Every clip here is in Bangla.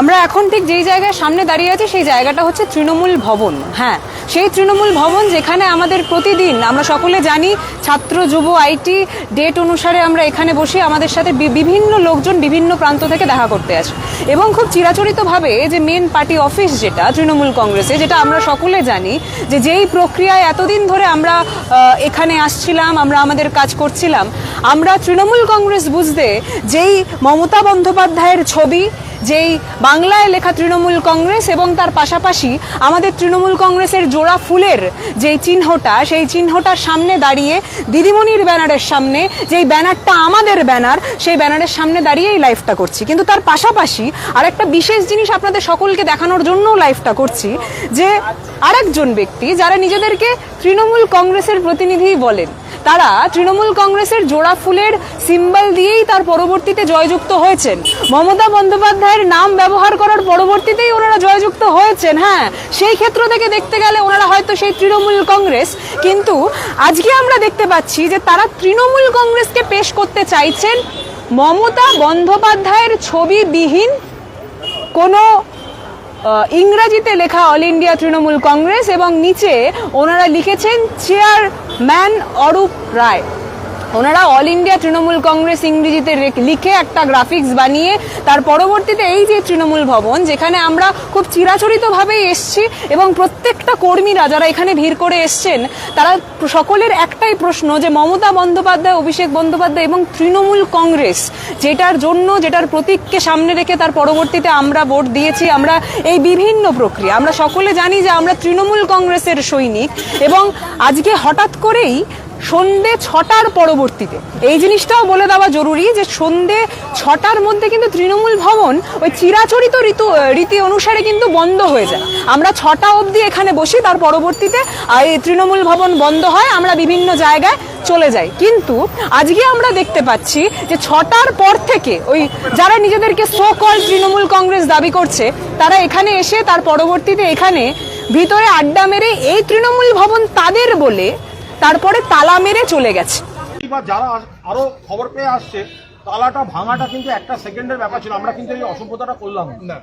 আমরা এখন ঠিক যেই জায়গায় সামনে দাঁড়িয়ে আছি সেই জায়গাটা হচ্ছে তৃণমূল ভবন। হ্যাঁ, সেই তৃণমূল ভবন যেখানে আমাদের প্রতিদিন আমরা সকলে জানি ছাত্র যুব আইটি ডেট অনুসারে আমরা এখানে বসি, আমাদের সাথে বিভিন্ন লোকজন বিভিন্ন প্রান্ত থেকে দেখা করতে আসে এবং খুব চিরাচরিতভাবে যে মেন পার্টি অফিস যেটা তৃণমূল কংগ্রেসে, যেটা আমরা সকলে জানি যে যেই প্রক্রিয়ায় এতদিন ধরে আমরা এখানে আসছিলাম, আমরা আমাদের কাজ করছিলাম, আমরা তৃণমূল কংগ্রেস বুঝতে যেই মমতা বন্দ্যোপাধ্যায়ের ছবি, যেই বাংলায় লেখা তৃণমূল কংগ্রেস এবং তার পাশাপাশি আমাদের তৃণমূল কংগ্রেসের জোড়া ফুলের যেই চিহ্নটা, সেই চিহ্নটার সামনে দাঁড়িয়ে দিদিমণির ব্যানারের সামনে, যেই ব্যানারটা আমাদের ব্যানার, সেই ব্যানারের সামনে দাঁড়িয়ে এই লাইভটা করছি। কিন্তু তার পাশাপাশি আরেকটা বিশেষ জিনিস আপনাদের সকলকে দেখানোর জন্য লাইভটা করছি, যে আরেকজন ব্যক্তি যারা নিজেদেরকে তৃণমূল কংগ্রেসের প্রতিনিধি বলেন, তারা তৃণমূল কংগ্রেসের জোড়া ফুলের সিম্বল দিয়েই তার পরবর্তীতে জয়যুক্ত হয়েছেন। মমতা বন্দ্যোপাধ্যায়ের নাম ব্যবহার করার পরবর্তীতেই ওনারা জয়যুক্ত হয়েছেন। হ্যাঁ, সেই ক্ষেত্র থেকে দেখতে গেলে ওনারা হয়তো সেই তৃণমূল কংগ্রেস, কিন্তু আজকে আমরা দেখতে পাচ্ছি যে তারা তৃণমূল কংগ্রেসকে পেশ করতে চাইছেন মমতা বন্দ্যোপাধ্যায়ের ছবিবিহীন কোনো ইংরেজিতে লেখা অল ইন্ডিয়া তৃণমূল কংগ্রেস, এবং নিচে ওনারা লিখেছেন চেয়ারম্যান অরূপ রায়। ওনারা অল ইন্ডিয়া তৃণমূল কংগ্রেস ইংরেজিতে লিখে একটা গ্রাফিক্স বানিয়ে তার পরবর্তীতে এই যে তৃণমূল ভবন, যেখানে আমরা খুব চিরাচরিতভাবেই এসছি এবং প্রত্যেকটা কর্মীরা যারা এখানে ভিড় করে এসছেন, তারা সকলের একটাই প্রশ্ন যে মমতা বন্দ্যোপাধ্যায়, অভিষেক বন্দ্যোপাধ্যায় এবং তৃণমূল কংগ্রেস, যেটার প্রতীককে সামনে রেখে তার পরবর্তীতে আমরা ভোট দিয়েছি, আমরা এই বিভিন্ন প্রক্রিয়া আমরা সকলে জানি যে আমরা তৃণমূল কংগ্রেসের সৈনিক। এবং আজকে হঠাৎ করেই সন্ধ্যে 6টার পরবর্তীতে এই জিনিসটাও বলে দেওয়া জরুরি যে সন্ধ্যে 6টার মধ্যে কিন্তু তৃণমূল ভবন ওই চিরাচরিত রীতি অনুসারে কিন্তু বন্ধ হয়ে যায়। আমরা 6টা অবধি এখানে বসি, তার পরবর্তীতে এই তৃণমূল ভবন বন্ধ হয়, আমরা বিভিন্ন জায়গায় চলে যাই। কিন্তু আজকে আমরা দেখতে পাচ্ছি যে 6টার পর থেকে ওই যারা নিজেদেরকে সো কল তৃণমূল কংগ্রেস দাবি করছে, তারা এখানে এসে তার পরবর্তীতে এখানে ভিতরে আড্ডা মেরে এই তৃণমূল ভবন তাদের বলে তারপরে তালা মেরে চলে গেছে। যারা আরো খবর পেয়ে আসছে, তালাটা ভাঙাটা কিন্তু একটা সেকেন্ডের ব্যাপার ছিল। আমরা কিন্তু এই অসভ্যতাটা করলাম না,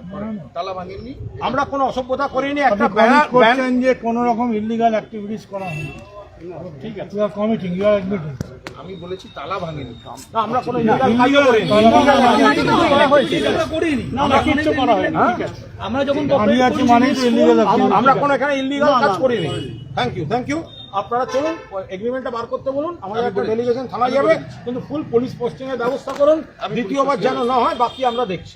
তালা ভাঙিনি, আমরা কোনো অসভ্যতা করিনি। একটা ব্যানার করছেন যে কোন রকম ইলিগাল অ্যাক্টিভিটিস করা হয়নি, ঠিক আছে, you are committing, you are admitting. আমি বলেছি তালা ভাঙিনি, না আমরা কোনো ইলিগাল কাজ করিনি, আমরা কিছু করা হয়নি, ঠিক আছে। আমরা যখন আমি আছি মানে ইলিগাল, আমরা কোনো এখানে ইলিগাল কাজ করিনি। Thank you, thank you. আপনারা চলুন, এগ্রিমেন্টটা বার করতে বলুন, আমাদের একটা ডেলিগেশন থানায় যাবে, কিন্তু ফুল পুলিশ পোস্টিং এর ব্যবস্থা করুন, দ্বিতীয়বার যেন না হয়। বাকি আমরা দেখছি।